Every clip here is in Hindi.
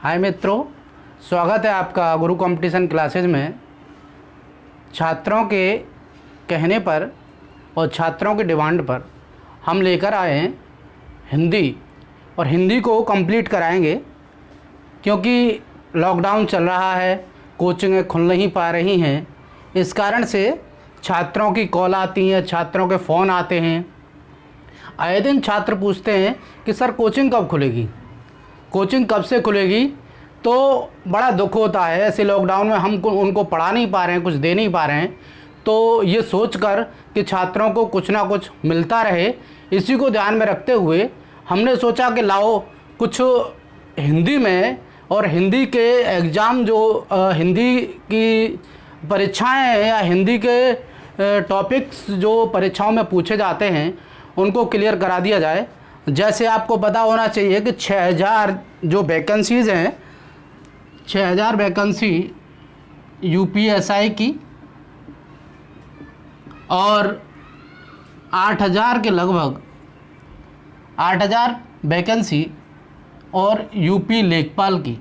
हाय मित्रों, स्वागत है आपका गुरु कंपटीशन क्लासेज में। छात्रों के कहने पर और छात्रों की डिमांड पर हम लेकर आए हैं हिंदी, और हिंदी को कंप्लीट कराएंगे क्योंकि लॉकडाउन चल रहा है, कोचिंगें खुल नहीं पा रही हैं। इस कारण से छात्रों की कॉल आती है, छात्रों के फ़ोन आते हैं। आए दिन छात्र पूछते हैं कि सर कोचिंग कब खुलेगी, कोचिंग कब से खुलेगी। तो बड़ा दुख होता है, ऐसे लॉकडाउन में हम उनको पढ़ा नहीं पा रहे हैं, कुछ दे नहीं पा रहे हैं। तो ये सोचकर कि छात्रों को कुछ ना कुछ मिलता रहे, इसी को ध्यान में रखते हुए हमने सोचा कि लाओ कुछ हिंदी में, और हिंदी के एग्ज़ाम जो हिंदी की परीक्षाएं हैं या हिंदी के टॉपिक्स जो परीक्षाओं में पूछे जाते हैं उनको क्लियर करा दिया जाए। जैसे आपको पता होना चाहिए कि 6000 जो वैकेंसीज़ हैं, 6000 वैकेंसी यूपीएसआई की और 8000 के लगभग 8000 वैकेंसी और यूपी लेखपाल की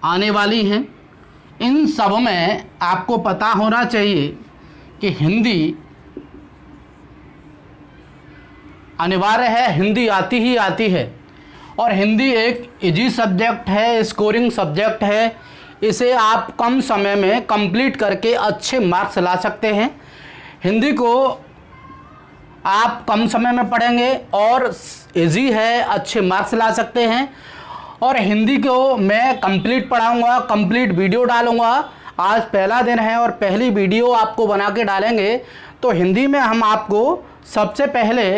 आने वाली हैं। इन सब में आपको पता होना चाहिए कि हिंदी अनिवार्य है, हिंदी आती ही आती है। और हिंदी एक इजी सब्जेक्ट है, स्कोरिंग सब्जेक्ट है। इसे आप कम समय में कंप्लीट करके अच्छे मार्क्स ला सकते हैं। हिंदी को आप कम समय में पढ़ेंगे और इजी है, अच्छे मार्क्स ला सकते हैं। और हिंदी को मैं कंप्लीट पढ़ाऊंगा, कंप्लीट वीडियो डालूंगा। आज पहला दिन है और पहली वीडियो आपको बना के डालेंगे। तो हिंदी में हम आपको सबसे पहले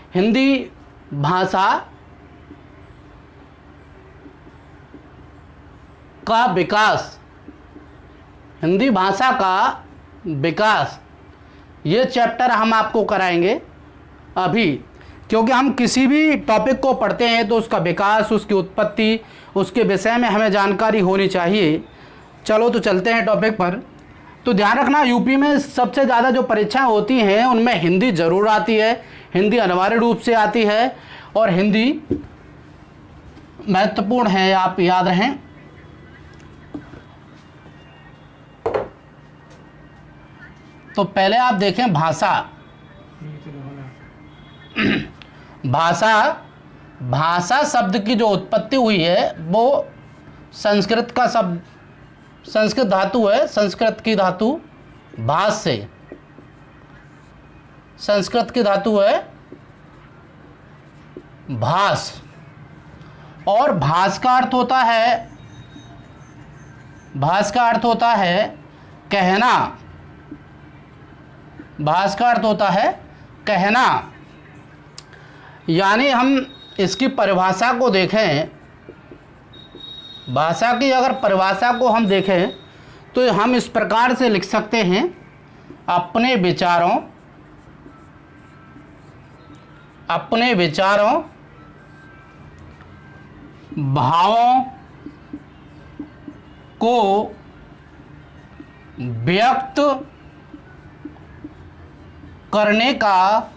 हिंदी भाषा का विकास, हिंदी भाषा का विकास, ये चैप्टर हम आपको कराएंगे अभी। क्योंकि हम किसी भी टॉपिक को पढ़ते हैं तो उसका विकास, उसकी उत्पत्ति, उसके विषय में हमें जानकारी होनी चाहिए। चलो तो चलते हैं टॉपिक पर। तो ध्यान रखना, यूपी में सबसे ज़्यादा जो परीक्षाएं होती हैं उनमें हिंदी ज़रूर आती है, हिंदी अनिवार्य रूप से आती है और हिंदी महत्वपूर्ण है, आप याद रहें। तो पहले आप देखें भाषा। भाषा शब्द की जो उत्पत्ति हुई है वो संस्कृत का शब्द, संस्कृत धातु है, संस्कृत की धातु भाष से, संस्कृत की धातु है भाष। और भाष का अर्थ होता है, भाष का अर्थ होता है कहना, भाष का अर्थ होता है कहना। यानी हम इसकी परिभाषा को देखें, भाषा की अगर परिभाषा को हम देखें तो हम इस प्रकार से लिख सकते हैं, अपने विचारों भावों को व्यक्त करने का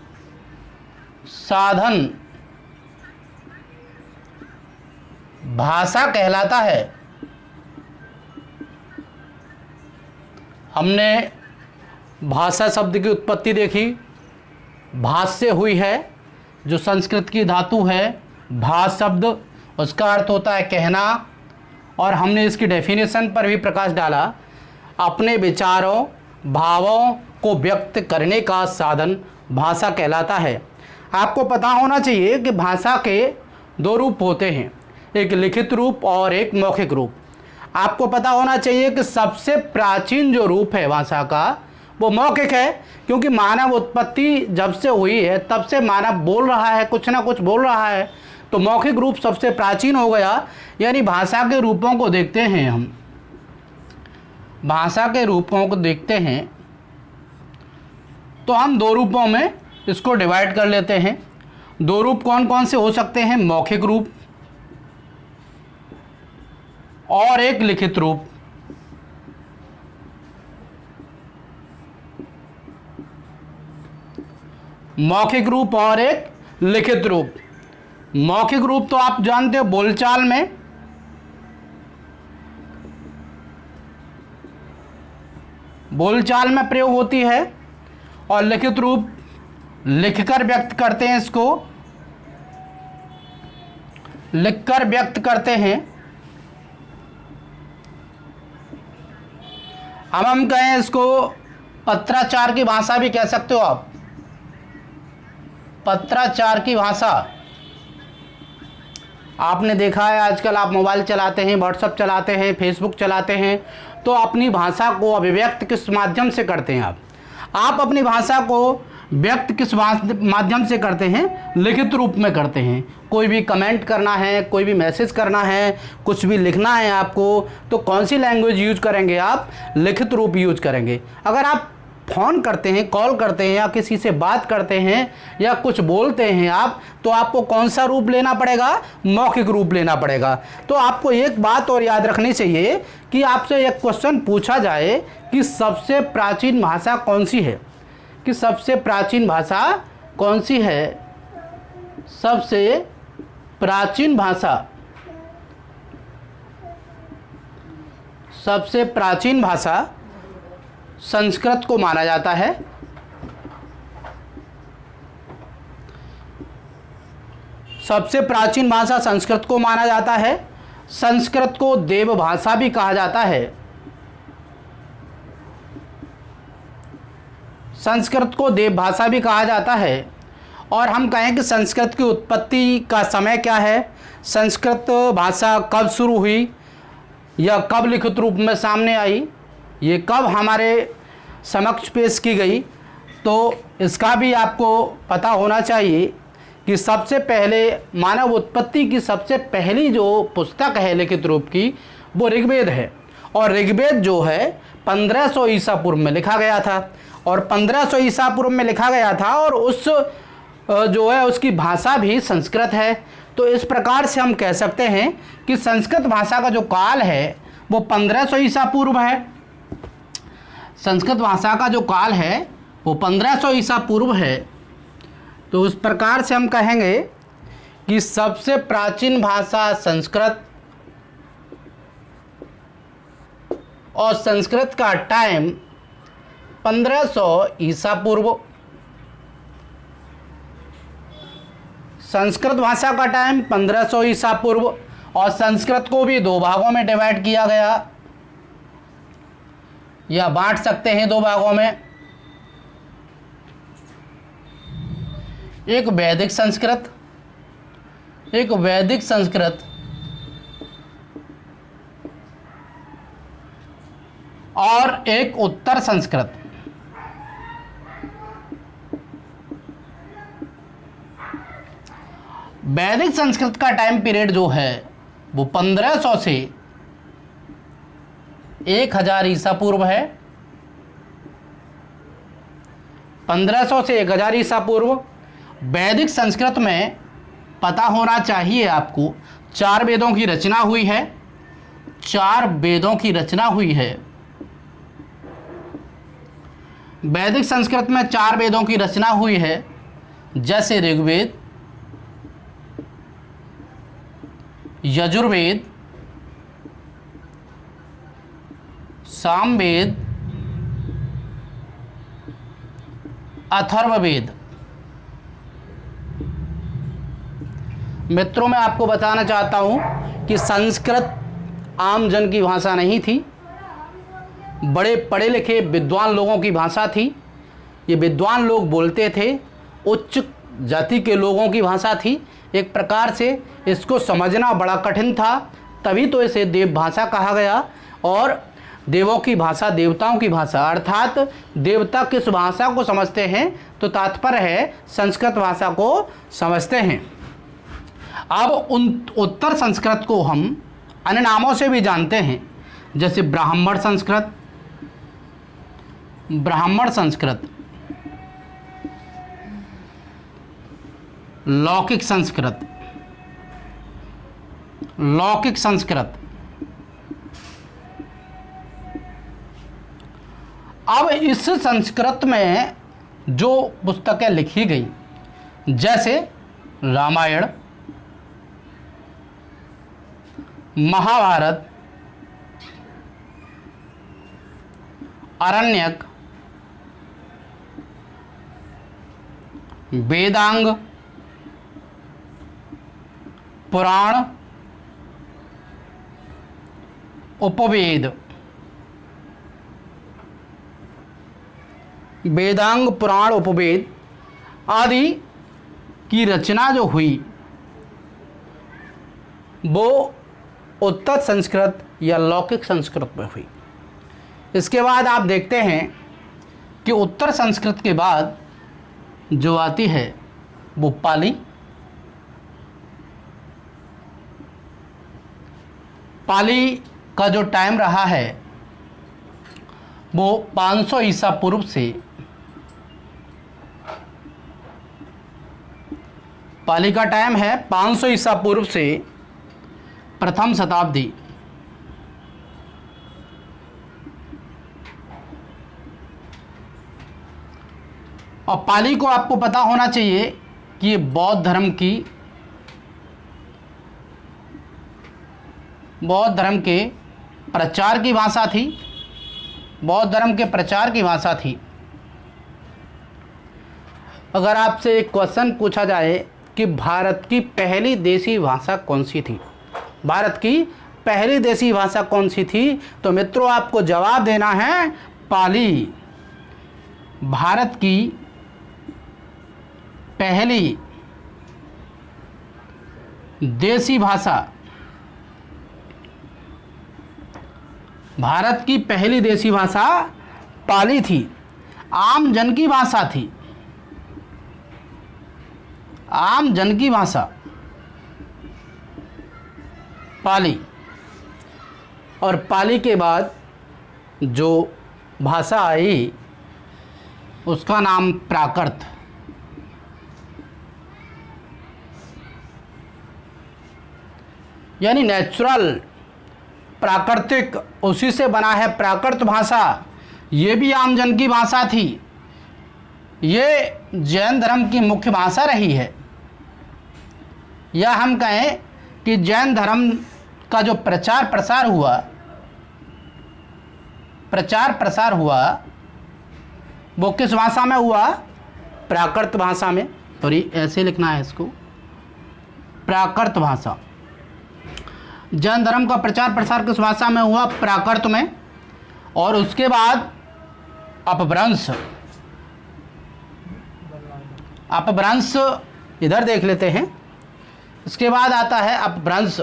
साधन भाषा कहलाता है। हमने भाषा शब्द की उत्पत्ति देखी, भाष से हुई है, जो संस्कृत की धातु है भाष शब्द, उसका अर्थ होता है कहना। और हमने इसकी डेफिनेशन पर भी प्रकाश डाला, अपने विचारों भावों को व्यक्त करने का साधन भाषा कहलाता है। आपको पता होना चाहिए कि भाषा के 2 रूप होते हैं, एक लिखित रूप और एक मौखिक रूप। आपको पता होना चाहिए कि सबसे प्राचीन जो रूप है भाषा का वो मौखिक है, क्योंकि मानव उत्पत्ति जब से हुई है तब से मानव बोल रहा है, कुछ ना कुछ बोल रहा है। तो मौखिक रूप सबसे प्राचीन हो गया। यानी भाषा के रूपों को देखते हैं, हम भाषा के रूपों को देखते हैं तो हम 2 रूपों में इसको डिवाइड कर लेते हैं। 2 रूप कौन कौन से हो सकते हैं? मौखिक रूप और एक लिखित रूप। मौखिक रूप और एक लिखित रूप। मौखिक रूप तो आप जानते हो बोलचाल में, बोलचाल में प्रयोग होती है, और लिखित रूप लिखकर व्यक्त करते हैं, इसको लिखकर व्यक्त करते हैं। अब हम कहें इसको पत्राचार की भाषा भी कह सकते हो आप, पत्राचार की भाषा। आपने देखा है आजकल आप मोबाइल चलाते हैं, व्हाट्सएप चलाते हैं, फेसबुक चलाते हैं, तो अपनी भाषा को अभिव्यक्त किस माध्यम से करते हैं आप अपनी भाषा को व्यक्त किस माध्यम से करते हैं? लिखित रूप में करते हैं। कोई भी कमेंट करना है, कोई भी मैसेज करना है, कुछ भी लिखना है आपको, तो कौन सी लैंग्वेज यूज करेंगे आप? लिखित रूप यूज करेंगे। अगर आप फ़ोन करते हैं, कॉल करते हैं, या किसी से बात करते हैं, या कुछ बोलते हैं आप, तो आपको कौन सा रूप लेना पड़ेगा? मौखिक रूप लेना पड़ेगा। तो आपको एक बात और याद रखनी चाहिए कि आपसे एक क्वेश्चन पूछा जाए कि सबसे प्राचीन भाषा कौन सी है, कि सबसे प्राचीन भाषा कौन सी है? सबसे प्राचीन भाषा, सबसे प्राचीन भाषा संस्कृत को माना जाता है। सबसे प्राचीन भाषा संस्कृत को माना जाता है। संस्कृत को देव भाषा भी कहा जाता है। संस्कृत को देव भाषा भी कहा जाता है। और हम कहें कि संस्कृत की उत्पत्ति का समय क्या है, संस्कृत भाषा कब शुरू हुई या कब लिखित रूप में सामने आई, ये कब हमारे समक्ष पेश की गई, तो इसका भी आपको पता होना चाहिए कि सबसे पहले मानव उत्पत्ति की सबसे पहली जो पुस्तक है लिखित रूप की, वो ऋग्वेद है। और ऋग्वेद जो है 1500 ईसा पूर्व में लिखा गया था, और 1500 ईसा पूर्व में लिखा गया था, और उस जो है उसकी भाषा भी संस्कृत है। तो इस प्रकार से हम कह सकते हैं कि संस्कृत भाषा का जो काल है वो 1500 ईसा पूर्व है। संस्कृत भाषा का जो काल है वो 1500 ईसा पूर्व है। तो उस प्रकार से हम कहेंगे कि सबसे प्राचीन भाषा संस्कृत, और संस्कृत का टाइम 1500 ईसा पूर्व। संस्कृत भाषा का टाइम 1500 ईसा पूर्व। और संस्कृत को भी दो भागों में डिवाइड किया गया, या बांट सकते हैं दो भागों में। एक वैदिक संस्कृत, एक वैदिक संस्कृत, और एक उत्तर संस्कृत। वैदिक संस्कृत का टाइम पीरियड जो है वो 1500 से 1000 ईसा पूर्व है। 1500 से 1000 ईसा पूर्व। वैदिक संस्कृत में पता होना चाहिए आपको 4 वेदों की रचना हुई है। 4 वेदों की रचना हुई है। वैदिक संस्कृत में 4 वेदों की रचना हुई है, जैसे ऋग्वेद, यजुर्वेद, सामवेद, अथर्ववेद। मित्रों, मैं आपको बताना चाहता हूँ कि संस्कृत आम जन की भाषा नहीं थी, बड़े पढ़े लिखे विद्वान लोगों की भाषा थी। ये विद्वान लोग बोलते थे, उच्च जाति के लोगों की भाषा थी। एक प्रकार से इसको समझना बड़ा कठिन था, तभी तो इसे देव भाषा कहा गया। और देवों की भाषा, देवताओं की भाषा, अर्थात देवता किस भाषा को समझते हैं, तो तात्पर्य है संस्कृत भाषा को समझते हैं। अब उन उत्तर संस्कृत को हम अन्य नामों से भी जानते हैं, जैसे ब्राह्मण संस्कृत, ब्राह्मण संस्कृत, लौकिक संस्कृत, लौकिक संस्कृत। अब इस संस्कृत में जो पुस्तकें लिखी गई, जैसे रामायण, महाभारत, आरण्यक, वेदांग, पुराण, उपवेद। वेदांग, पुराण, उपवेद आदि की रचना जो हुई वो उत्तर संस्कृत या लौकिक संस्कृत में हुई। इसके बाद आप देखते हैं कि उत्तर संस्कृत के बाद जो आती है वो पाली। पाली का जो टाइम रहा है वो 500 ईसा पूर्व से, पाली का टाइम है 500 ईसा पूर्व से प्रथम शताब्दी। और पाली को आपको पता होना चाहिए कि ये बौद्ध धर्म के प्रचार की भाषा थी। बौद्ध धर्म के प्रचार की भाषा थी। अगर आपसे एक क्वेश्चन पूछा जाए कि भारत की पहली देशी भाषा कौन सी थी, भारत की पहली देशी भाषा कौन सी थी, तो मित्रों आपको जवाब देना है पाली। भारत की पहली देशी भाषा, भारत की पहली देशी भाषा पाली थी। आम जन की भाषा थी, आम जन की भाषा पाली। और पाली के बाद जो भाषा आई उसका नाम प्राकृत। यानी नेचुरल, प्राकृतिक, उसी से बना है प्राकृत भाषा। ये भी आम जन की भाषा थी। ये जैन धर्म की मुख्य भाषा रही है। या हम कहें कि जैन धर्म का जो प्रचार प्रसार हुआ वो किस भाषा में हुआ? प्राकृत भाषा में। और ये ऐसे लिखना है इसको, प्राकृत भाषा। जैन धर्म का प्रचार प्रसार किस भाषा में हुआ? प्राकृत में। और उसके बाद अपभ्रंश इधर देख लेते हैं। इसके बाद आता है अपभ्रंश।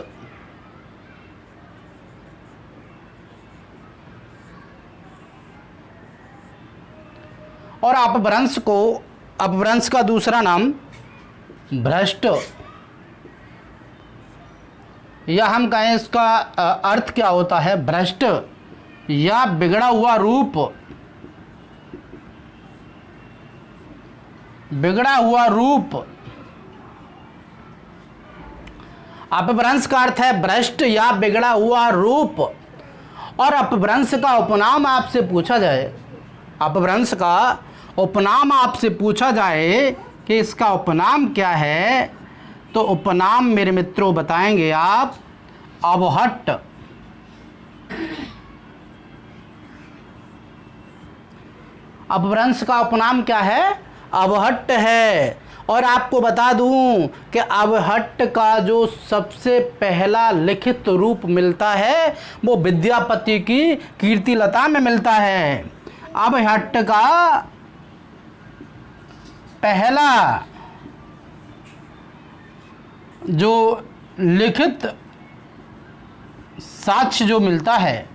और अपभ्रंश का दूसरा नाम भ्रष्ट, या हम कहें इसका अर्थ क्या होता है? भ्रष्ट या बिगड़ा हुआ रूप। बिगड़ा हुआ रूप। अपभ्रंश का अर्थ है भ्रष्ट या बिगड़ा हुआ रूप। और अपभ्रंश का उपनाम आपसे पूछा जाए, अपभ्रंश का उपनाम आपसे पूछा जाए कि इसका उपनाम क्या है, तो उपनाम मेरे मित्रों बताएंगे आप अवहट्ट। अपभ्रंश का उपनाम क्या है? अवहट्ट है। और आपको बता दूं कि अवहट्ट का जो सबसे पहला लिखित रूप मिलता है वो विद्यापति की कीर्तिलता में मिलता है। अवहट्ट का पहला जो लिखित साक्ष्य जो मिलता है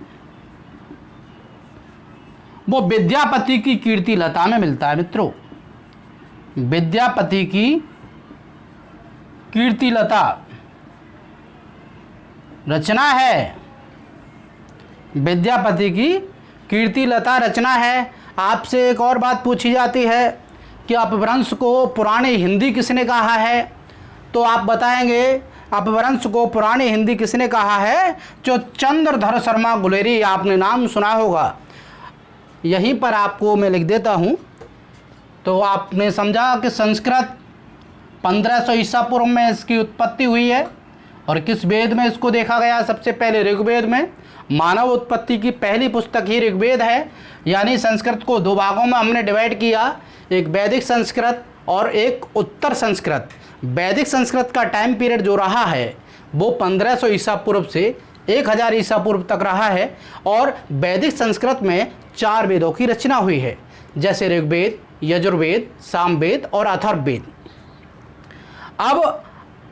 वो विद्यापति की कीर्तिलता में मिलता है। मित्रों, विद्यापति की कीर्तिलता रचना है, विद्यापति की कीर्तिलता रचना है। आपसे एक और बात पूछी जाती है कि अपभ्रंश को पुरानी हिंदी किसने कहा है, तो आप बताएंगे अपभ्रंश को पुरानी हिंदी किसने कहा है? जो चंद्रधर शर्मा गुलेरी, आपने नाम सुना होगा। यहीं पर आपको मैं लिख देता हूँ। तो आपने समझा कि संस्कृत 1500 ईसा पूर्व में इसकी उत्पत्ति हुई है और किस वेद में इसको देखा गया? सबसे पहले ऋग्वेद में। मानव उत्पत्ति की पहली पुस्तक ही ऋग्वेद है। यानी संस्कृत को दो भागों में हमने डिवाइड किया, एक वैदिक संस्कृत और एक उत्तर संस्कृत। वैदिक संस्कृत का टाइम पीरियड जो रहा है वो 1500 ईसा पूर्व से 1000 ईसा पूर्व तक रहा है। और वैदिक संस्कृत में 4 वेदों की रचना हुई है, जैसे ऋग्वेद, यजुर्वेद, सामवेद और अथर्ववेद। अब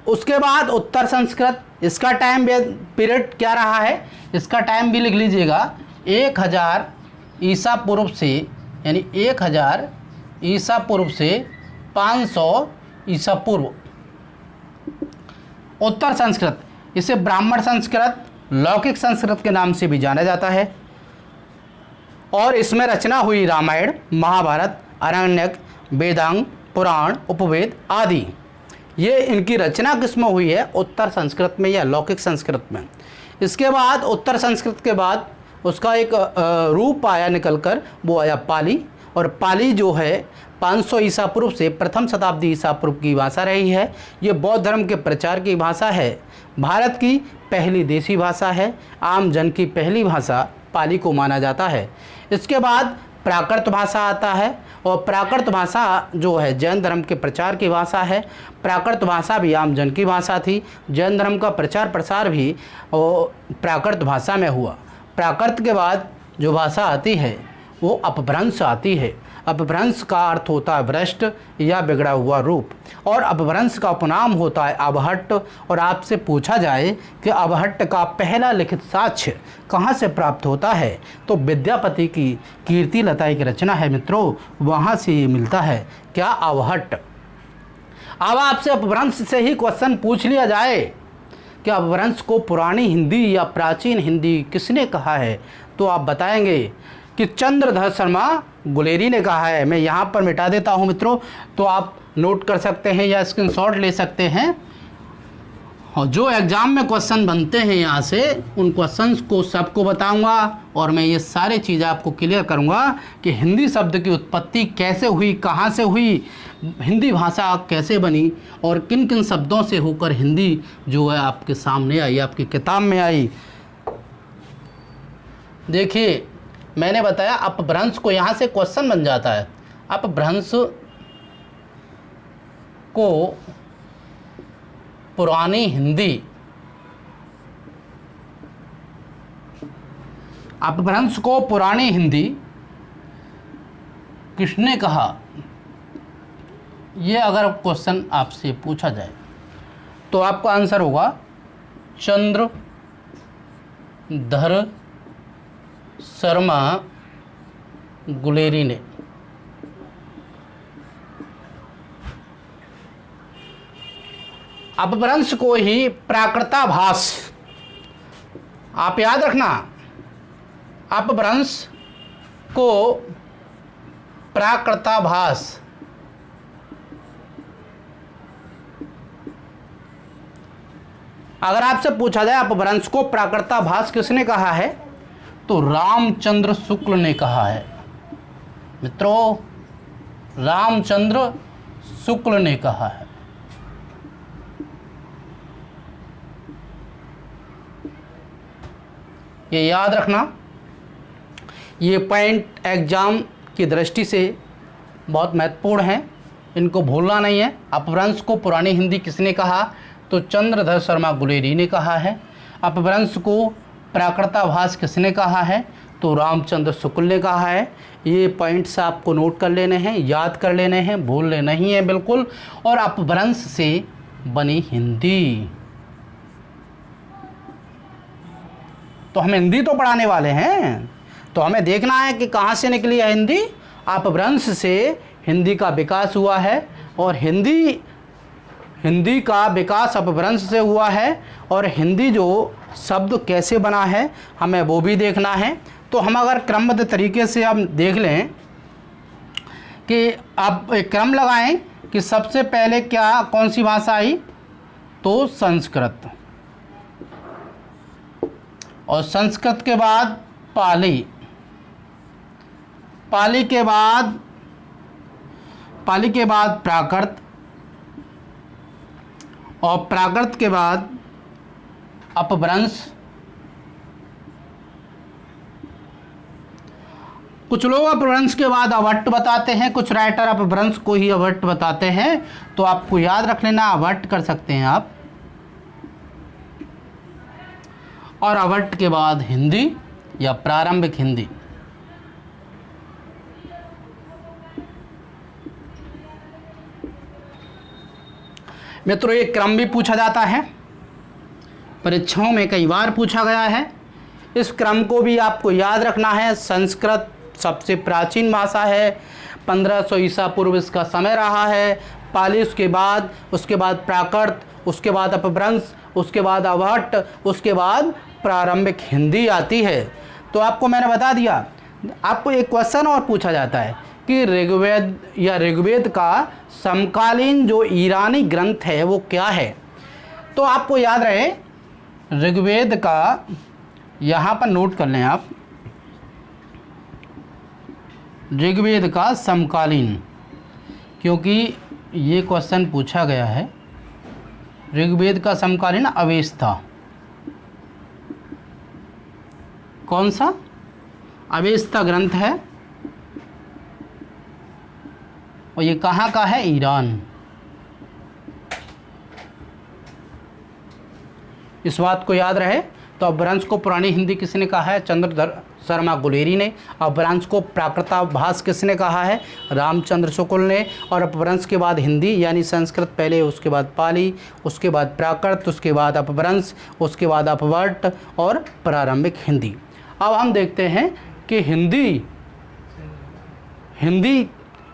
उसके बाद उत्तर संस्कृत, इसका टाइम पीरियड क्या रहा है? इसका टाइम भी लिख लीजिएगा, 1000 ईसा पूर्व से, यानी 1000 ईसा पूर्व से 500 ईसा पूर्व। उत्तर संस्कृत, इसे ब्राह्मण संस्कृत, लौकिक संस्कृत के नाम से भी जाना जाता है। और इसमें रचना हुई रामायण, महाभारत, आरण्यक, वेदांग, पुराण, उपवेद आदि। ये इनकी रचना किसमें हुई है? उत्तर संस्कृत में या लौकिक संस्कृत में। इसके बाद उत्तर संस्कृत के बाद उसका एक रूप आया निकलकर, वो आया पाली। और पाली जो है 500 ईसा पूर्व से प्रथम शताब्दी ईसा पूर्व की भाषा रही है। ये बौद्ध धर्म के प्रचार की भाषा है। भारत की पहली देशी भाषा है। आम जन की पहली भाषा पाली को माना जाता है। इसके बाद प्राकृत भाषा आता है, और प्राकृत भाषा जो है जैन धर्म के प्रचार की भाषा है। प्राकृत भाषा भी आम जन की भाषा थी। जैन धर्म का प्रचार प्रसार भी प्राकृत भाषा में हुआ। प्राकृत के बाद जो भाषा आती है वो अपभ्रंश आती है। अपभ्रंश का अर्थ होता है भ्रष्ट या बिगड़ा हुआ रूप, और अपभ्रंश का उपनाम होता है अबहट्ट। और आपसे पूछा जाए कि अबहट्ट का पहला लिखित साक्ष्य कहाँ से प्राप्त होता है, तो विद्यापति की कीर्ति लताई की रचना है मित्रों, वहाँ से ये मिलता है। क्या? अबहट्ट। अब आपसे अपभ्रंश से ही क्वेश्चन पूछ लिया जाए कि अपभ्रंश को पुरानी हिंदी या प्राचीन हिंदी किसने कहा है, तो आप बताएंगे कि चंद्रधर शर्मा गुलेरी ने कहा है। मैं यहाँ पर मिटा देता हूँ मित्रों, तो आप नोट कर सकते हैं या स्क्रीनशॉट ले सकते हैं। और जो एग्ज़ाम में क्वेश्चन बनते हैं यहाँ से, उन क्वेश्चंस को सबको बताऊंगा, और मैं ये सारी चीज़ें आपको क्लियर करूंगा कि हिंदी शब्द की उत्पत्ति कैसे हुई, कहाँ से हुई, हिंदी भाषा कैसे बनी, और किन किन शब्दों से होकर हिंदी जो है आपके सामने आई, आपकी किताब में आई। देखिए, मैंने बताया अपभ्रंश को यहाँ से क्वेश्चन बन जाता है। अपभ्रंश को पुरानी हिंदी, अपभ्रंश को पुरानी हिंदी किसने कहा, ये अगर क्वेश्चन आपसे पूछा जाए तो आपका आंसर होगा चंद्रधर शर्मा गुलेरी ने। अपभ्रंश को ही प्राकृताभास, आप याद रखना, अपभ्रंश को प्राकृताभास अगर आपसे पूछा जाए अपभ्रंश को प्राकृताभास किसने कहा है, तो रामचंद्र शुक्ल ने कहा है। मित्रों, रामचंद्र शुक्ल ने कहा है। ये याद रखना, ये पॉइंट एग्जाम की दृष्टि से बहुत महत्वपूर्ण है, इनको भूलना नहीं है। अपभ्रंश को पुरानी हिंदी किसने कहा, तो चंद्रधर शर्मा गुलेरी ने कहा है। अपभ्रंश को प्राकृताभास किसने कहा है, तो रामचंद्र शुक्ल ने कहा है। ये पॉइंट्स आपको नोट कर लेने हैं, याद कर लेने हैं, भूलने नहीं है बिल्कुल। और अपभ्रंश से बनी हिंदी, तो हम हिंदी तो पढ़ाने वाले हैं, तो हमें देखना है कि कहाँ से निकली है हिंदी। अपभ्रंश से हिंदी का विकास हुआ है, और हिंदी का विकास अपभ्रंश से हुआ है। और हिंदी जो शब्द कैसे बना है हमें वो भी देखना है। तो हम अगर क्रमबद्ध तरीके से हम देख लें कि आप एक क्रम लगाएं कि सबसे पहले क्या कौन सी भाषा आई, तो संस्कृत, और संस्कृत के बाद पाली, पाली के बाद प्राकृत, और प्राकृत के बाद अपभ्रंश। कुछ लोग अपभ्रंश के बाद अवट्ट बताते हैं, कुछ राइटर अपभ्रंश को ही अवट्ट बताते हैं। तो आपको याद रख लेना, अवट्ट कर सकते हैं आप, और अवट्ट के बाद हिंदी या प्रारंभिक हिंदी। मित्रों, ये क्रम भी पूछा जाता है, परीक्षाओं में कई बार पूछा गया है। इस क्रम को भी आपको याद रखना है। संस्कृत सबसे प्राचीन भाषा है, 1500 ईसा पूर्व इसका समय रहा है। पाली उसके बाद प्राकृत, उसके बाद अपभ्रंश, उसके बाद अवट्ट, उसके बाद प्रारंभिक हिंदी आती है। तो आपको मैंने बता दिया। आपको एक क्वेश्चन और पूछा जाता है कि ऋग्वेद या ऋग्वेद का समकालीन जो ईरानी ग्रंथ है वो क्या है। तो आपको याद रहे, ऋग्वेद का, यहाँ पर नोट कर लें आप, ऋग्वेद का समकालीन, क्योंकि ये क्वेश्चन पूछा गया है। ऋग्वेद का समकालीन अवेस्ता, कौन सा? अवेस्ता ग्रंथ है, और ये कहाँ का है? ईरान। इस बात को याद रहे। तो अपभ्रंश को पुरानी हिंदी किसने कहा है? चंद्रधर शर्मा गुलेरी ने। अपभ्रंश को प्राकृताभास किसने कहा है? रामचंद्र शुक्ल ने। और अपभ्रंश के बाद हिंदी यानी संस्कृत पहले, उसके बाद पाली, उसके बाद प्राकृत, उसके बाद अपभ्रंश, उसके बाद अपवट्ट और प्रारंभिक हिंदी। अब हम देखते हैं कि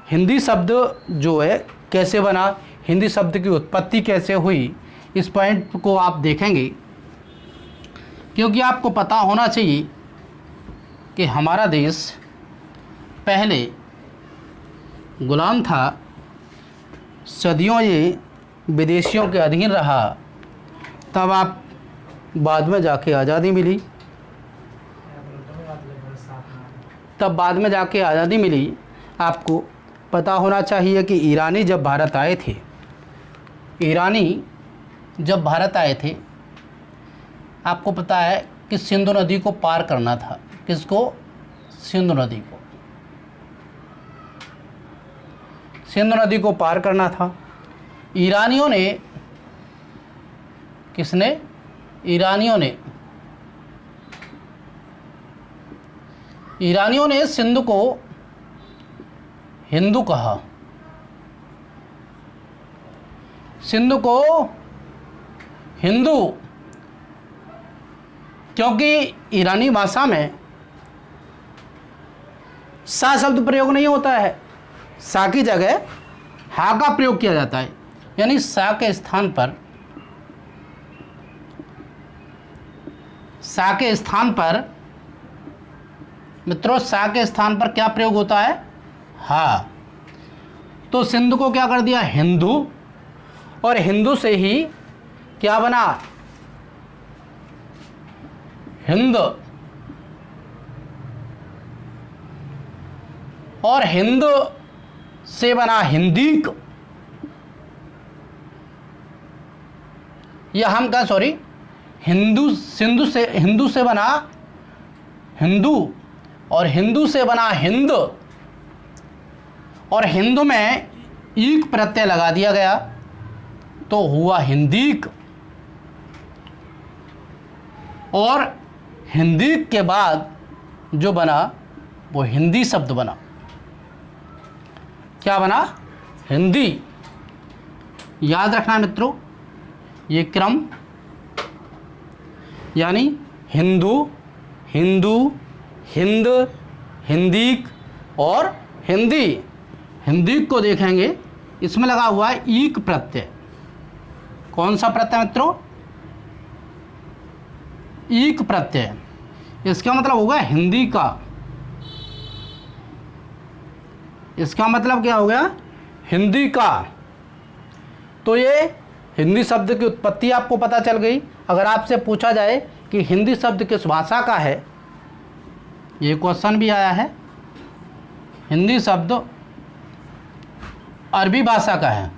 हिंदी शब्द जो है कैसे बना, हिंदी शब्द की उत्पत्ति कैसे हुई, इस पॉइंट को आप देखेंगे। क्योंकि आपको पता होना चाहिए कि हमारा देश पहले गुलाम था, सदियों ये विदेशियों के अधीन रहा, तब आप बाद में जाके आज़ादी मिली। आपको पता होना चाहिए कि ईरानी जब भारत आए थे, आपको पता है कि सिंधु नदी को पार करना था। किसको? सिंधु नदी को पार करना था। ईरानियों ने सिंधु को हिंदू कहा, सिंधु को हिंदू, क्योंकि ईरानी भाषा में सा शब्द प्रयोग नहीं होता है, सा की जगह हा का प्रयोग किया जाता है। यानी सा के स्थान मित्रों, सा के स्थान पर क्या प्रयोग होता है? हा। तो सिंधु को क्या कर दिया? हिंदू। और हिंदू से ही क्या बना? हिंद। और हिंद से बना हिंदीक, या हम क्या, सॉरी, हिंदू से बना हिंदू, और हिंदू से बना हिंद, और हिंदू में ईक प्रत्यय लगा दिया गया तो हुआ हिंदीक। और हिंदीक के बाद जो बना वो हिंदी शब्द बना। क्या बना? हिंदी। याद रखना मित्रों, ये क्रम यानी हिंदू, हिंद, हिंदीक और हिंदी। हिंदीक को देखेंगे, इसमें लगा हुआ है ईक प्रत्यय। कौन सा प्रत्यय मित्रों? ईक प्रत्यय। इसका मतलब होगा हिंदी का। इसका मतलब क्या हो गया? हिंदी का। तो ये हिंदी शब्द की उत्पत्ति आपको पता चल गई। अगर आपसे पूछा जाए कि हिंदी शब्द किस भाषा का है, ये क्वेश्चन भी आया है, हिंदी शब्द अरबी भाषा का है।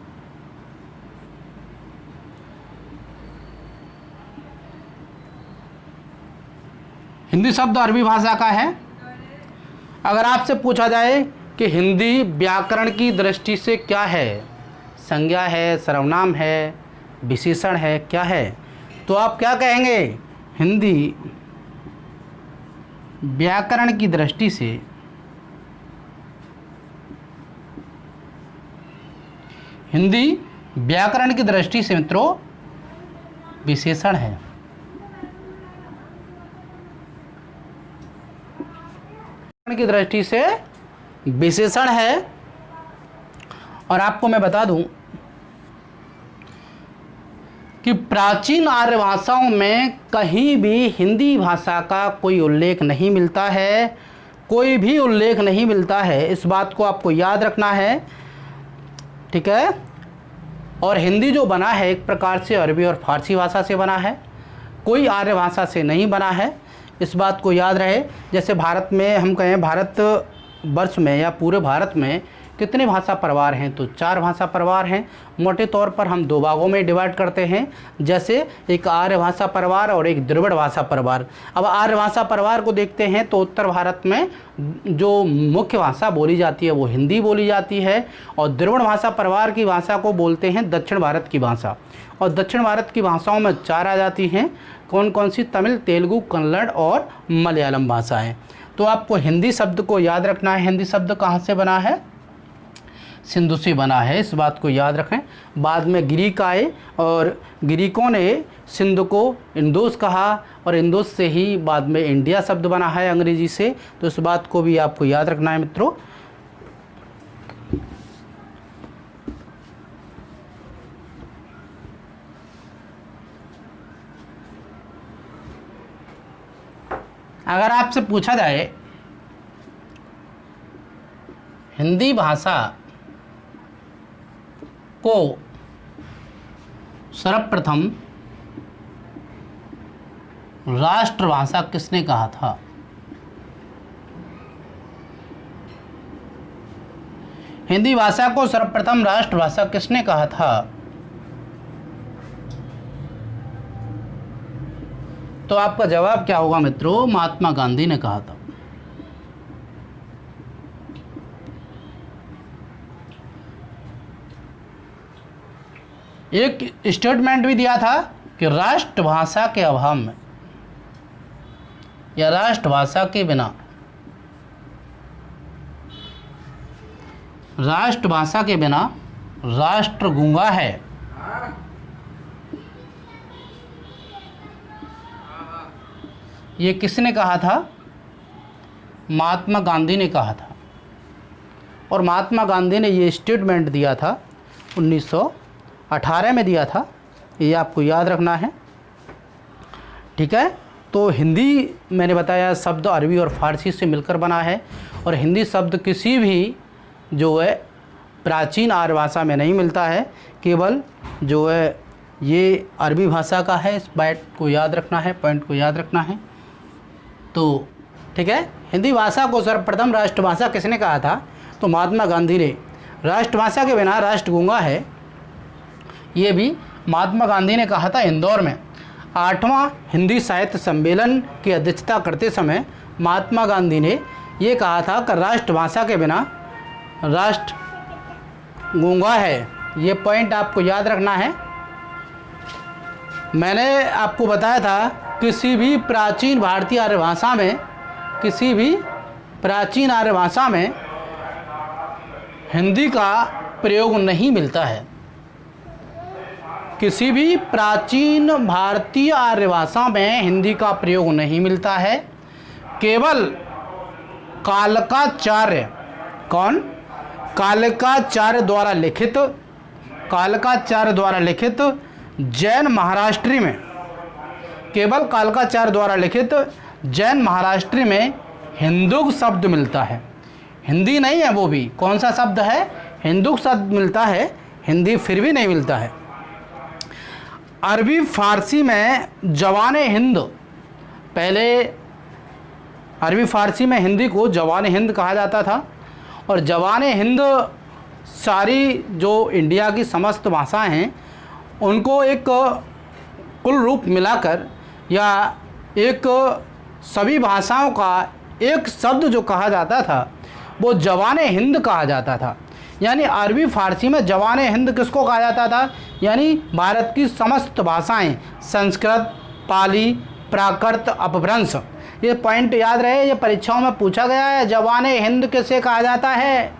हिंदी शब्द अरबी भाषा का है। अगर आपसे पूछा जाए कि हिंदी व्याकरण की दृष्टि से क्या है, संज्ञा है, सर्वनाम है, विशेषण है, क्या है, तो आप क्या कहेंगे? हिंदी व्याकरण की दृष्टि से मित्रों विशेषण है। की दृष्टि से विशेषण है। और आपको मैं बता दूं कि प्राचीन आर्य भाषाओं में कहीं भी हिंदी भाषा का कोई उल्लेख नहीं मिलता है, कोई भी उल्लेख नहीं मिलता है। इस बात को आपको याद रखना है, ठीक है। और हिंदी जो बना है एक प्रकार से अरबी और फारसी भाषा से बना है, कोई आर्य भाषा से नहीं बना है। इस बात को याद रहे। जैसे भारत में हम कहें, भारत वर्ष में या पूरे भारत में कितने भाषा परिवार हैं, तो 4 भाषा परिवार हैं। मोटे तौर पर हम 2 भागों में डिवाइड करते हैं, जैसे एक आर्य भाषा परिवार और एक द्रविड़ भाषा परिवार। अब आर्य भाषा परिवार को देखते हैं तो उत्तर भारत में जो मुख्य भाषा बोली जाती है वो हिंदी बोली जाती है, और द्रविड़ भाषा परिवार की भाषा को बोलते हैं दक्षिण भारत की भाषा। और दक्षिण भारत की भाषाओं में 4 आ जाती हैं। कौन कौन सी? तमिल, तेलुगु, कन्नड़ और मलयालम भाषाएं। तो आपको हिंदी शब्द को याद रखना है। हिंदी शब्द कहाँ से बना है? सिंधु से बना है, इस बात को याद रखें। बाद में ग्रीक आए और ग्रीकों ने सिंधु को इंडोस कहा, और इंडोस से ही बाद में इंडिया शब्द बना है अंग्रेजी से। तो इस बात को भी आपको याद रखना है मित्रों। अगर आपसे पूछा जाए हिंदी भाषा को सर्वप्रथम राष्ट्रभाषा किसने कहा था? हिंदी भाषा को सर्वप्रथम राष्ट्रभाषा किसने कहा था? तो आपका जवाब क्या होगा मित्रों? महात्मा गांधी ने कहा था। एक स्टेटमेंट भी दिया था कि राष्ट्रभाषा के अभाव में या राष्ट्रभाषा के बिना, राष्ट्रभाषा के बिना राष्ट्र गूंगा है। ये किसने कहा था? महात्मा गांधी ने कहा था। और महात्मा गांधी ने ये स्टेटमेंट दिया था 1918 में दिया था, ये आपको याद रखना है, ठीक है। तो हिंदी मैंने बताया शब्द अरबी और फारसी से मिलकर बना है, और हिंदी शब्द किसी भी जो है प्राचीन आर्य भाषा में नहीं मिलता है, केवल जो है ये अरबी भाषा का है। इस बात को याद रखना है, पॉइंट को याद रखना है। तो ठीक है, हिंदी भाषा को सर्वप्रथम राष्ट्रभाषा किसने कहा था? तो महात्मा गांधी ने। राष्ट्रभाषा के बिना राष्ट्र गूंगा है, ये भी महात्मा गांधी ने कहा था इंदौर में 8वां हिंदी साहित्य सम्मेलन की अध्यक्षता करते समय। महात्मा गांधी ने ये कहा था कि राष्ट्रभाषा के बिना राष्ट्र गूंगा है। ये पॉइंट आपको याद रखना है। मैंने आपको बताया था किसी भी प्राचीन भारतीय आर्य भाषा में, किसी भी प्राचीन आर्य भाषा में हिंदी का प्रयोग नहीं मिलता है। किसी भी प्राचीन भारतीय आर्य भाषा में हिंदी का प्रयोग नहीं मिलता है। केवल कालकाचार्य, कौन? कालकाचार्य द्वारा लिखित, कालकाचार्य द्वारा लिखित जैन महाराष्ट्री में, केवल कालकाचार्य द्वारा लिखित जैन महाराष्ट्री में हिंदुक शब्द मिलता है। हिंदी नहीं है, वो भी कौन सा शब्द है? हिंदुक शब्द मिलता है, हिंदी फिर भी नहीं मिलता है। अरबी फारसी में जवाने हिंद, पहले अरबी फारसी में हिंदी को जवाने हिंद कहा जाता था, और जवाने हिंद सारी जो इंडिया की समस्त भाषाएं हैं उनको एक कुल रूप मिलाकर या एक सभी भाषाओं का एक शब्द जो कहा जाता था वो जवान हिंद कहा जाता था। यानी अरबी फारसी में जवान हिंद किसको कहा जाता था? यानी भारत की समस्त भाषाएं, संस्कृत, पाली, प्राकृत, अपभ्रंश। ये पॉइंट याद रहे, ये परीक्षाओं में पूछा गया है, जवान हिंद किसे कहा जाता है?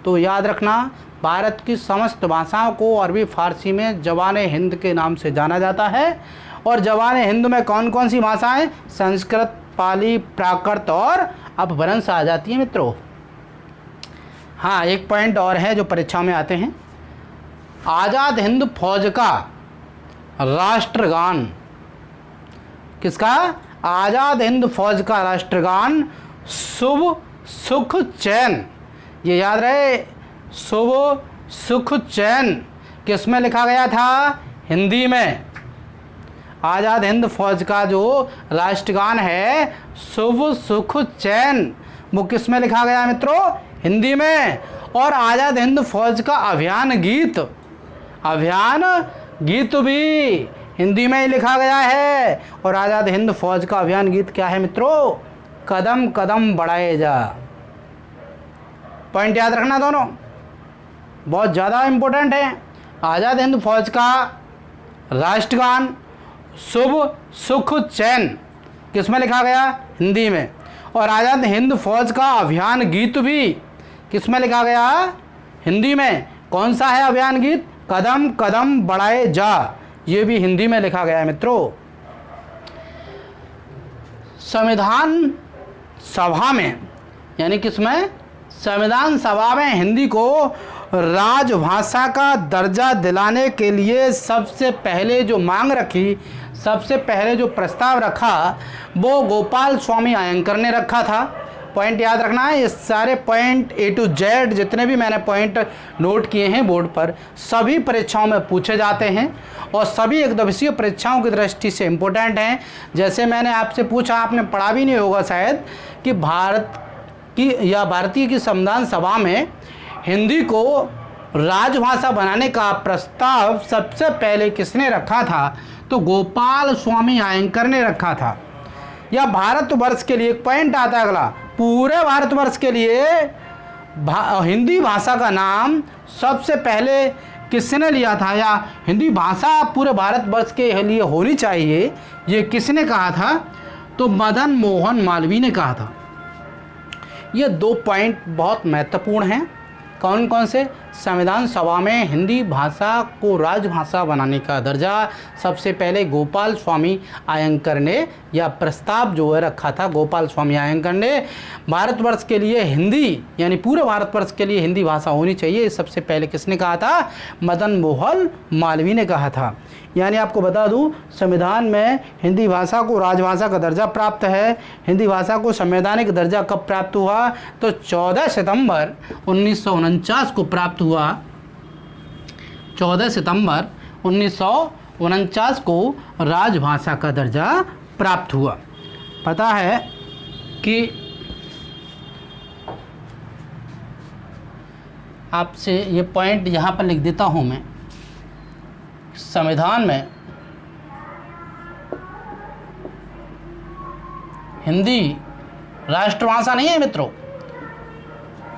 तो याद रखना, भारत की समस्त भाषाओं को अरबी फारसी में जवान हिंद के नाम से जाना जाता है। और जवान हिंद में कौन कौन सी भाषाएं? संस्कृत, पाली, प्राकृत और अपभ्रंश आ जाती है मित्रों। हाँ, एक पॉइंट और है जो परीक्षा में आते हैं। आज़ाद हिंद फौज का राष्ट्रगान किसका? आज़ाद हिंद फौज का राष्ट्रगान शुभ सुख चैन। ये याद रहे, शुभ सुख चैन किस में लिखा गया था? हिंदी में। आज़ाद हिंद फौज का जो राष्ट्रगान है शुभ सुख चैन, वो किस में लिखा गया मित्रों? हिंदी में। और आज़ाद हिंद फौज का अभियान गीत भी हिंदी में ही लिखा गया है। और आज़ाद हिंद फौज का अभियान गीत क्या है मित्रों? कदम कदम बढ़ाए जा। पॉइंट याद रखना दोनों, बहुत ज़्यादा इम्पोर्टेंट है। आज़ाद हिंद फौज का राष्ट्रगान शुभ सुख चैन किस में लिखा गया? हिंदी में। और आज़ाद हिंद फौज का अभियान गीत भी किस में लिखा गया? हिंदी में। कौन सा है अभियान गीत? कदम कदम बढ़ाए जा, ये भी हिंदी में लिखा गया है मित्रों। संविधान सभा में, यानी किसमें? संविधान सभा में हिंदी को राजभाषा का दर्जा दिलाने के लिए सबसे पहले जो मांग रखी, सबसे पहले जो प्रस्ताव रखा, वो गोपाल स्वामी अयंकर ने रखा था। पॉइंट याद रखना है, ये सारे पॉइंट A to Z जितने भी मैंने पॉइंट नोट किए हैं बोर्ड पर, सभी परीक्षाओं में पूछे जाते हैं और सभी एक दिवसीय परीक्षाओं की दृष्टि से इम्पोर्टेंट हैं। जैसे मैंने आपसे पूछा, आपने पढ़ा भी नहीं होगा शायद, कि भारतीय की संविधान सभा में हिंदी को राजभाषा बनाने का प्रस्ताव सबसे पहले किसने रखा था? तो गोपाल स्वामी अयंकर ने रखा था। या भारतवर्ष के लिए एक पॉइंट आता है अगला, पूरे भारतवर्ष के लिए हिंदी भाषा का नाम सबसे पहले किसने लिया था, या हिंदी भाषा पूरे भारतवर्ष के लिए होनी चाहिए, ये किसने कहा था? तो मदन मोहन मालवीय ने कहा था। ये दो पॉइंट बहुत महत्वपूर्ण हैं। कौन कौन से? संविधान सभा में हिंदी भाषा को राजभाषा बनाने का दर्जा सबसे पहले गोपाल स्वामी अयंकर ने, या प्रस्ताव जो है रखा था गोपाल स्वामी अयंकर ने। भारतवर्ष के लिए हिंदी, यानी पूरे भारतवर्ष के लिए हिंदी भाषा होनी चाहिए, सबसे पहले किसने कहा था? मदन मोहन मालवीय ने कहा था। यानी आपको बता दूं, संविधान में हिंदी भाषा को राजभाषा का दर्जा प्राप्त है। हिंदी भाषा को संवैधानिक दर्जा कब प्राप्त हुआ? तो 14 सितंबर 1949 को प्राप्त हुआ। 14 सितंबर 1949 को राजभाषा का दर्जा प्राप्त हुआ। पता है कि आपसे ये पॉइंट यहाँ पर लिख देता हूँ मैं। संविधान में हिंदी राष्ट्रभाषा नहीं है मित्रों,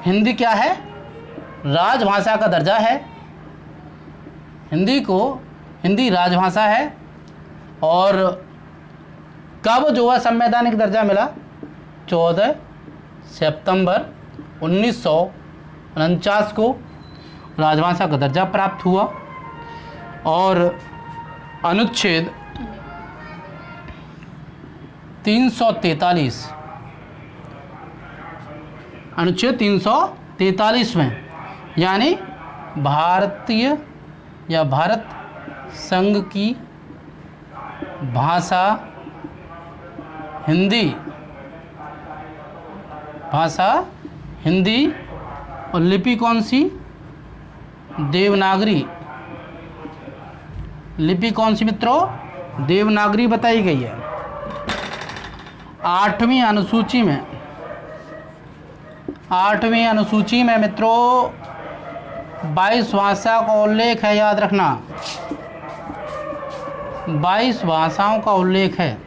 हिंदी क्या है? राजभाषा का दर्जा है। हिंदी राजभाषा है। और कब जो है संवैधानिक दर्जा मिला? 14 सितंबर 1949 को राजभाषा का दर्जा प्राप्त हुआ। और अनुच्छेद 343 में, यानी भारतीय या भारत संघ की भाषा हिंदी और लिपि कौन सी? देवनागरी। लिपि कौन सी मित्रों? देवनागरी बताई गई है। 8वीं अनुसूची में मित्रों 22 भाषा का उल्लेख है, याद रखना। 22 भाषाओं का उल्लेख है।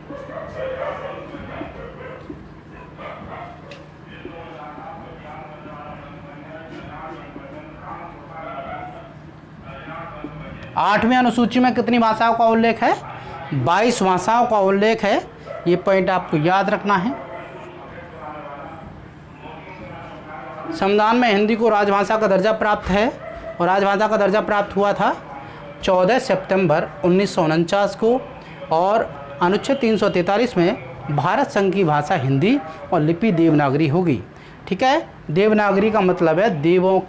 8वीं अनुसूची में कितनी भाषाओं का उल्लेख है? 22 भाषाओं का उल्लेख है। ये पॉइंट आपको याद रखना है। संविधान में हिंदी को राजभाषा का दर्जा प्राप्त है और राजभाषा का दर्जा प्राप्त हुआ था 14 सितंबर 1949 को। और अनुच्छेद 343 में भारत संघ की भाषा हिंदी और लिपि देवनागरी होगी। ठीक है, देवनागरी का मतलब है देवों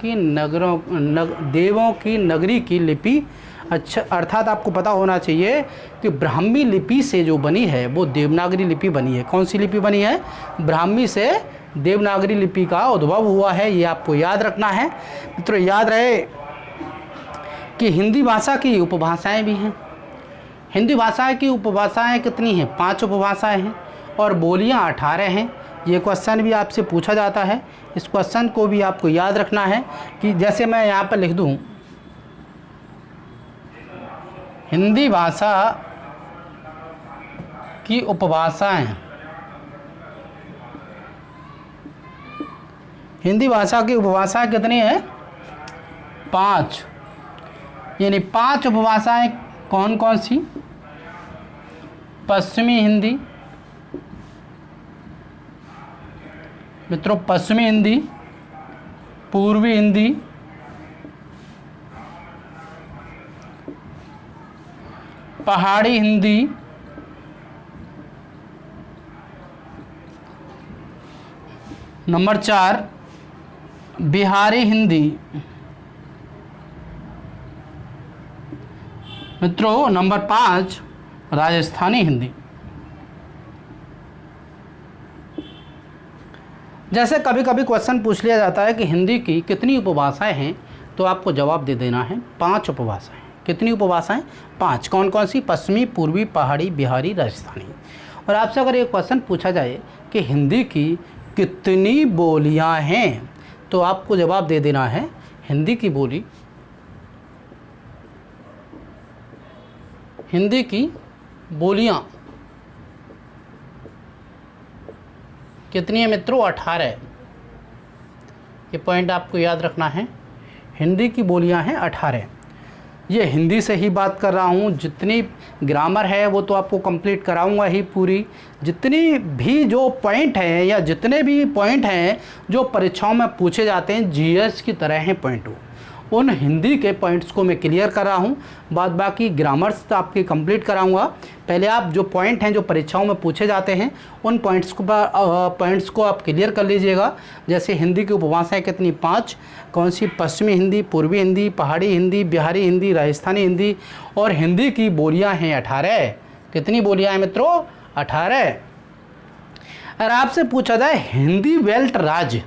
की नगरी की लिपि। अच्छा, अर्थात आपको पता होना चाहिए कि ब्राह्मी लिपि से जो बनी है वो देवनागरी लिपि बनी है। कौन सी लिपि बनी है? ब्राह्मी से देवनागरी लिपि का उद्भव हुआ है। ये आपको याद रखना है मित्रों। याद रहे कि हिंदी भाषा की उपभाषाएं भी हैं। हिंदी भाषा की उपभाषाएं कितनी हैं? 5 उपभाषाएं हैं और बोलियां 18 हैं। ये क्वेश्चन भी आपसे पूछा जाता है। इस क्वेश्चन को भी आपको याद रखना है कि जैसे मैं यहाँ पर लिख दूँ, हिंदी भाषा की उपभाषाएं, हिंदी भाषा की उपभाषाएं कितनी है? 5। यानी 5 उपभाषाएं कौन कौन सी? पश्चिमी हिंदी मित्रों, पश्चिमी हिंदी, पूर्वी हिंदी, पहाड़ी हिंदी, नंबर 4 बिहारी हिंदी मित्रों, नंबर 5 राजस्थानी हिंदी। जैसे कभी कभी क्वेश्चन पूछ लिया जाता है कि हिंदी की कितनी उपभाषाएं हैं, तो आपको जवाब दे देना है 5 उपभाषाएं। कितनी उपभाषाएं? 5। कौन कौन सी? पश्चिमी, पूर्वी, पहाड़ी, बिहारी, राजस्थानी। और आपसे अगर एक क्वेश्चन पूछा जाए कि हिंदी की कितनी बोलियां हैं, तो आपको जवाब दे देना है हिंदी की बोली, हिंदी की बोलियां कितनी है मित्रों? 18। ये पॉइंट आपको याद रखना है। हिंदी की बोलियां हैं 18। ये हिंदी से ही बात कर रहा हूँ। जितनी ग्रामर है वो तो आपको कंप्लीट कराऊंगा ही पूरी। जितनी भी जो पॉइंट हैं या जितने भी पॉइंट हैं जो परीक्षाओं में पूछे जाते हैं, जीएस की तरह हैं पॉइंट, उन हिंदी के पॉइंट्स को मैं क्लियर कर रहा हूँ। बाद बाकी ग्रामर्स तो आपकी कंप्लीट कराऊंगा। पहले आप जो पॉइंट हैं जो परीक्षाओं में पूछे जाते हैं उन पॉइंट्स को आप क्लियर कर लीजिएगा। जैसे हिंदी की उपभाषाएं कितनी? 5। कौन सी? पश्चिमी हिंदी, पूर्वी हिंदी, पहाड़ी हिंदी, बिहारी हिंदी, राजस्थानी हिंदी। और हिंदी की बोलियां हैं 18। कितनी बोलियां हैं मित्रों? 18। अगर आपसे पूछा जाए हिंदी बेल्ट राज्य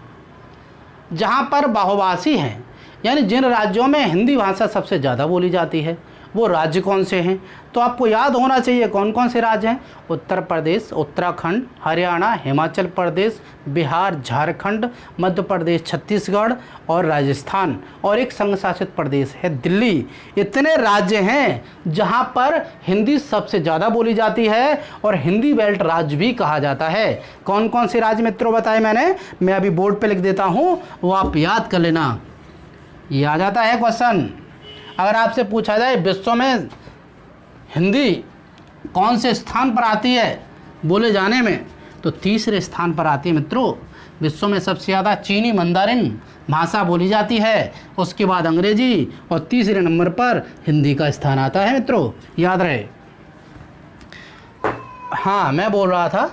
जहाँ पर बहुभाषी हैं, यानी जिन राज्यों में हिंदी भाषा सबसे ज़्यादा बोली जाती है, वो राज्य कौन से हैं? तो आपको याद होना चाहिए कौन कौन से राज्य हैं। उत्तर प्रदेश, उत्तराखंड, हरियाणा, हिमाचल प्रदेश, बिहार, झारखंड, मध्य प्रदेश, छत्तीसगढ़ और राजस्थान, और एक संघ शासित प्रदेश है दिल्ली। इतने राज्य हैं जहां पर हिंदी सबसे ज़्यादा बोली जाती है और हिंदी बेल्ट राज्य भी कहा जाता है। कौन कौन से राज्य मित्रों बताए मैंने? मैं अभी बोर्ड पर लिख देता हूँ, वो आप याद कर लेना। ये आ जाता है क्वेश्चन। अगर आपसे पूछा जाए विश्व में हिंदी कौन से स्थान पर आती है बोले जाने में, तो तीसरे स्थान पर आती है मित्रों। विश्व में सबसे ज़्यादा चीनी मंदारिन भाषा बोली जाती है, उसके बाद अंग्रेजी और तीसरे नंबर पर हिंदी का स्थान आता है मित्रों, याद रहे। हाँ, मैं बोल रहा था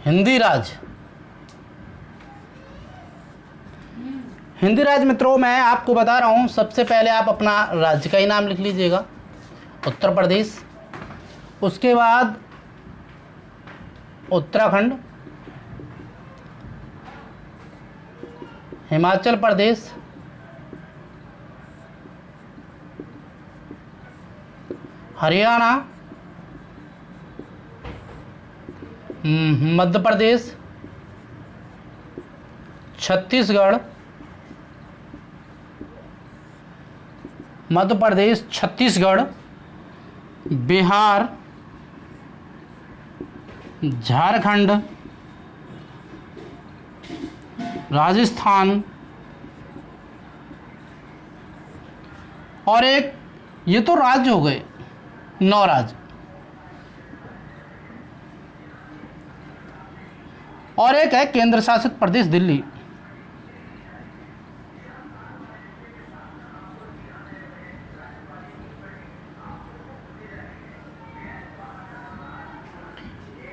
हिंदी राज्य। हिंदी राज्य मित्रों मैं आपको बता रहा हूँ। सबसे पहले आप अपना राज्य का ही नाम लिख लीजिएगा, उत्तर प्रदेश। उसके बाद उत्तराखंड, हिमाचल प्रदेश, हरियाणा, मध्य प्रदेश, छत्तीसगढ़, मध्य प्रदेश, छत्तीसगढ़, बिहार, झारखंड, राजस्थान, और एक ये तो राज्य हो गए, 9 राज्य, और एक है केंद्र शासित प्रदेश दिल्ली।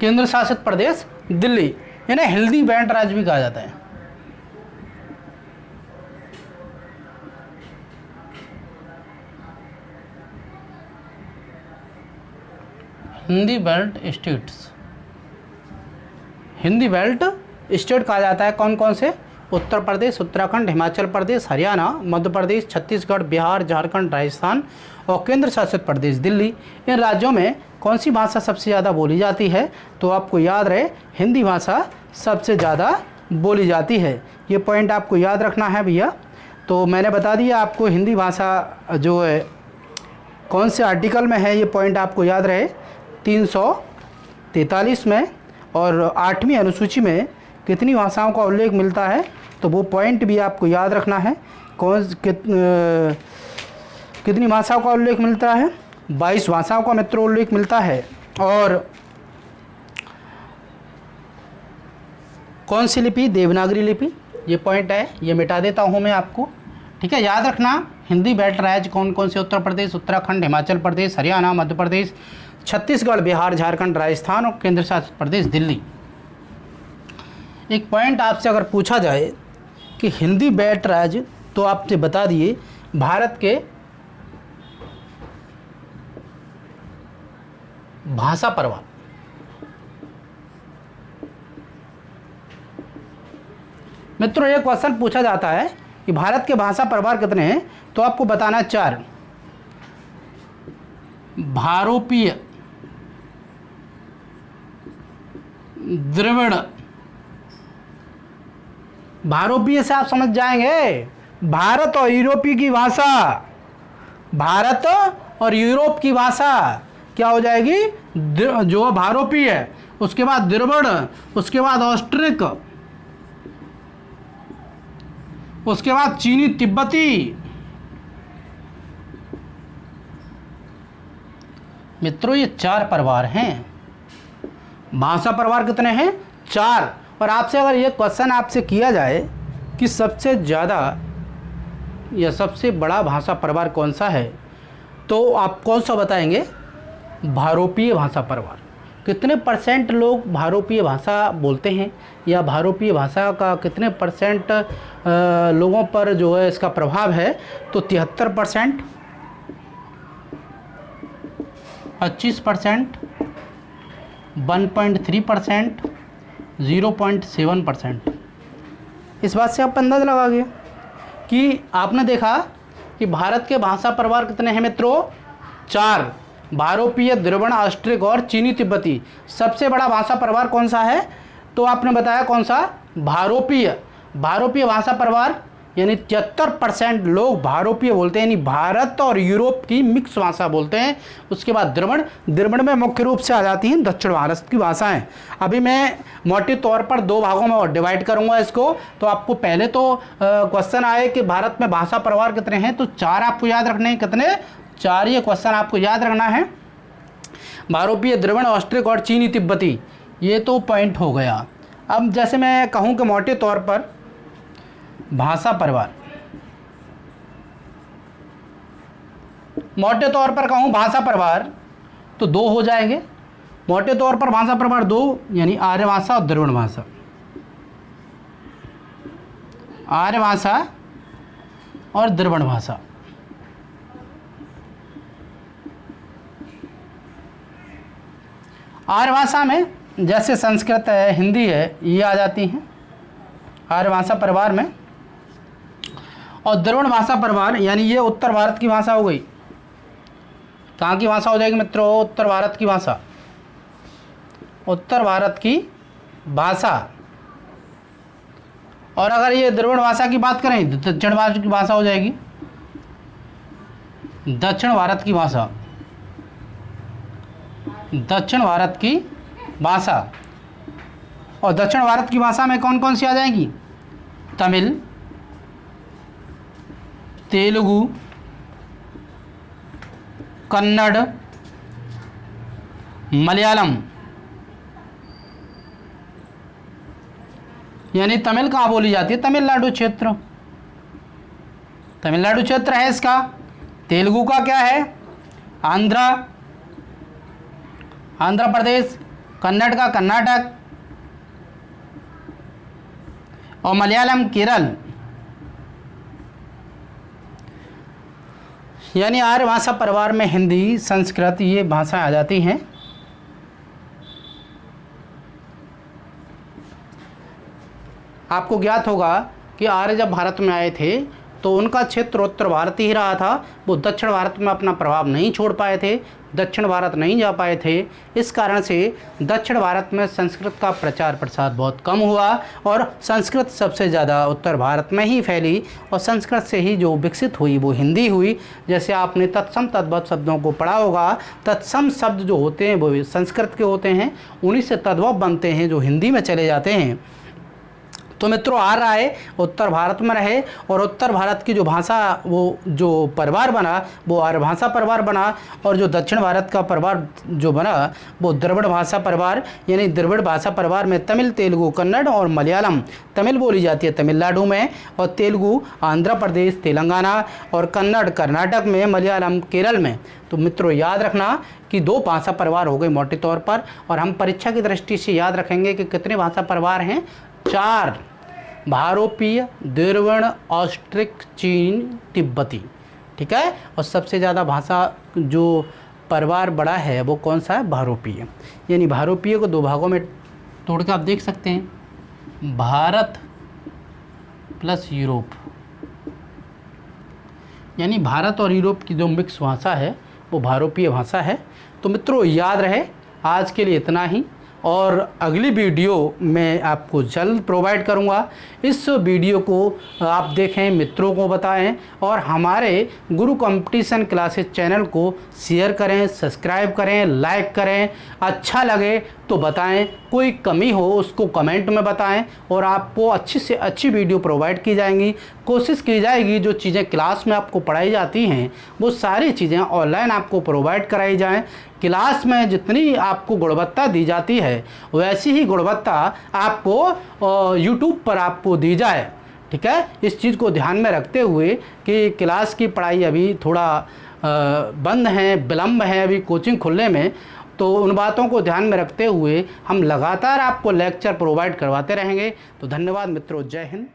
केंद्र शासित प्रदेश दिल्ली, इन्हें हिंदी बैंड राज्य भी कहा जाता है। Hindi belt states, Hindi belt state कहा जाता है कौन कौन से? उत्तर प्रदेश, उत्तराखंड, हिमाचल प्रदेश, हरियाणा, मध्य प्रदेश, छत्तीसगढ़, बिहार, झारखंड, राजस्थान और केंद्र शासित प्रदेश दिल्ली। इन राज्यों में कौन सी भाषा सबसे ज़्यादा बोली जाती है? तो आपको याद रहे, हिंदी भाषा सबसे ज़्यादा बोली जाती है। ये पॉइंट आपको याद रखना है भैया। तो मैंने बता दिया आपको हिंदी भाषा जो है कौन से आर्टिकल में है, ये पॉइंट आपको याद रहे, 343 में और 8वीं अनुसूची में कितनी भाषाओं का उल्लेख मिलता है, तो वो पॉइंट भी आपको याद रखना है। कितनी भाषाओं का उल्लेख मिलता है? 22 भाषाओं का मित्रों उल्लेख मिलता है। और कौन सी लिपि? देवनागरी लिपि। ये पॉइंट है, ये मिटा देता हूँ मैं आपको, ठीक है। याद रखना, हिंदी बेल्ट राज्य कौन कौन से? उत्तर प्रदेश, उत्तराखंड, हिमाचल प्रदेश, हरियाणा, मध्य प्रदेश, छत्तीसगढ़, बिहार, झारखंड, राजस्थान और केंद्र शासित प्रदेश दिल्ली। एक पॉइंट आपसे अगर पूछा जाए कि हिंदी बेल्ट राज्य, तो आपसे बता दिए भारत के भाषा प्रवाह। मित्रों एक क्वेश्चन पूछा जाता है कि भारत के भाषा प्रभार कितने हैं, तो आपको बताना 4। भारोपीय, द्रविड़, भारोपीय से आप समझ जाएंगे भारत और यूरोपीय की भाषा, भारत और यूरोप की भाषा क्या हो जाएगी? जो भारोपीय है, उसके बाद द्रविड़, उसके बाद ऑस्ट्रिक, उसके बाद चीनी तिब्बती। मित्रों ये 4 प्रवार हैं। भाषा प्रवार कितने हैं? 4। और आपसे अगर ये क्वेश्चन आपसे किया जाए कि सबसे ज़्यादा या सबसे बड़ा भाषा प्रवार कौन सा है, तो आप कौन सा बताएंगे? भारोपीय भाषा प्रवार। कितने परसेंट लोग भारोपीय भाषा बोलते हैं, या भारोपीय भाषा का कितने परसेंट लोगों पर जो है इसका प्रभाव है? तो 73%, 25%, 1.3%, 0.7%। इस बात से आप अंदाज़ा लगा गए कि आपने देखा कि भारत के भाषा प्रवार कितने हैं मित्रों? 4। भारोपीय, द्रविड़, ऑस्ट्रिक और चीनी तिब्बती। सबसे बड़ा भाषा प्रवार कौन सा है? तो आपने बताया कौन सा? भारोपीय। भारोपीय भाषा प्रवार यानी 73% लोग भारोपीय बोलते हैं, यानी भारत और यूरोप की मिक्स भाषा बोलते हैं। उसके बाद द्रविड़, द्रविड़ में मुख्य रूप से आ जाती हैं दक्षिण भारत की भाषाएं। अभी मैं मोटे तौर पर 2 भागों में और डिवाइड करूंगा इसको। तो आपको पहले तो क्वेश्चन आए कि भारत में भाषा प्रवार कितने हैं, तो 4 आपको याद रखने हैं। कितने? 4 ये क्वेश्चन आपको याद रखना है। भारोपीय, द्रविड़, ऑस्ट्रिक और चीनी तिब्बती, ये तो पॉइंट हो गया। अब जैसे मैं कहूँ कि मोटे तौर पर भाषा प्रवार, मोटे तौर पर कहूँ भाषा प्रवार तो 2 हो जाएंगे। मोटे तौर पर भाषा प्रवार 2, यानी आर्य भाषा और द्रविड़ भाषा। आर्य भाषा और द्रविड़ भाषा। आर्य भाषा में जैसे संस्कृत है, हिंदी है, ये आ जाती हैं आर्य भाषा प्रवार में। और द्रविड़ भाषा प्रवार यानी ये उत्तर भारत की भाषा हो गई। कहाँ की भाषा हो जाएगी मित्रों? उत्तर भारत की भाषा। उत्तर भारत की भाषा। और अगर ये द्रविड़ भाषा की बात करें तो दक्षिण भारत की भाषा हो जाएगी। दक्षिण भारत की भाषा, दक्षिण भारत की भाषा। और दक्षिण भारत की भाषा में कौन कौन सी आ जाएंगी? तमिल, तेलुगु, कन्नड़, मलयालम, यानी तमिल कहाँ बोली जाती है? तमिलनाडु क्षेत्र, तमिलनाडु क्षेत्र है इसका। तेलुगु का क्या है? आंध्र, आंध्र प्रदेश। कन्नड़ का कर्नाटक, और मलयालम केरल। यानी आर्य भाषा परिवार में हिंदी, संस्कृत ये भाषाएं आ जाती हैं। आपको ज्ञात होगा कि आर्य जब भारत में आए थे तो उनका क्षेत्र उत्तर भारत ही रहा था, वो दक्षिण भारत में अपना प्रभाव नहीं छोड़ पाए थे, दक्षिण भारत नहीं जा पाए थे। इस कारण से दक्षिण भारत में संस्कृत का प्रचार प्रसार बहुत कम हुआ और संस्कृत सबसे ज़्यादा उत्तर भारत में ही फैली, और संस्कृत से ही जो विकसित हुई वो हिंदी हुई। जैसे आपने तत्सम तद्भव शब्दों को पढ़ा होगा, तत्सम शब्द जो होते हैं वो संस्कृत के होते हैं, उन्हीं से तद्भव बनते हैं जो हिंदी में चले जाते हैं। तो मित्रों, आर्य आए, उत्तर भारत में रहे, और उत्तर भारत की जो भाषा, वो जो परिवार बना वो आर्य भाषा परिवार बना, और जो दक्षिण भारत का परिवार जो बना वो द्रविड़ भाषा परिवार, यानी द्रविड़ भाषा परिवार में तमिल, तेलुगु, कन्नड़ और मलयालम। तमिल बोली जाती है तमिलनाडु में, और तेलुगु आंध्र प्रदेश, तेलंगाना, और कन्नड़ कर्नाटक में, मलयालम केरल में। तो मित्रों, याद रखना कि 2 भाषा परिवार हो गए मोटे तौर पर, और हम परीक्षा की दृष्टि से याद रखेंगे कि कितने भाषा परिवार हैं? 4। भारोपीय, द्रविड़, ऑस्ट्रिक, चीन, तिब्बती। ठीक है। और सबसे ज़्यादा भाषा जो परिवार बड़ा है वो कौन सा है? भारोपीय। यानी भारोपीय को 2 भागों में तोड़ के आप देख सकते हैं, भारत प्लस यूरोप, यानी भारत और यूरोप की जो मिक्स भाषा है वो भारोपीय भाषा है। तो मित्रों, याद रहे, आज के लिए इतना ही, और अगली वीडियो मैं आपको जल्द प्रोवाइड करूंगा। इस वीडियो को आप देखें, मित्रों को बताएं, और हमारे गुरु कंपटीशन क्लासेस चैनल को शेयर करें, सब्सक्राइब करें, लाइक करें। अच्छा लगे तो बताएं, कोई कमी हो उसको कमेंट में बताएं, और आपको अच्छी से अच्छी वीडियो प्रोवाइड की जाएंगी। कोशिश की जाएगी जो चीज़ें क्लास में आपको पढ़ाई जाती हैं वो सारी चीज़ें ऑनलाइन आपको प्रोवाइड कराई जाएं। क्लास में जितनी आपको गुणवत्ता दी जाती है वैसी ही गुणवत्ता आपको यूट्यूब पर आपको दी जाए। ठीक है। इस चीज़ को ध्यान में रखते हुए कि क्लास की पढ़ाई अभी थोड़ा बंद है, विलम्ब है अभी कोचिंग खुलने में, तो उन बातों को ध्यान में रखते हुए हम लगातार आपको लेक्चर प्रोवाइड करवाते रहेंगे। तो धन्यवाद मित्रों, जय हिंद।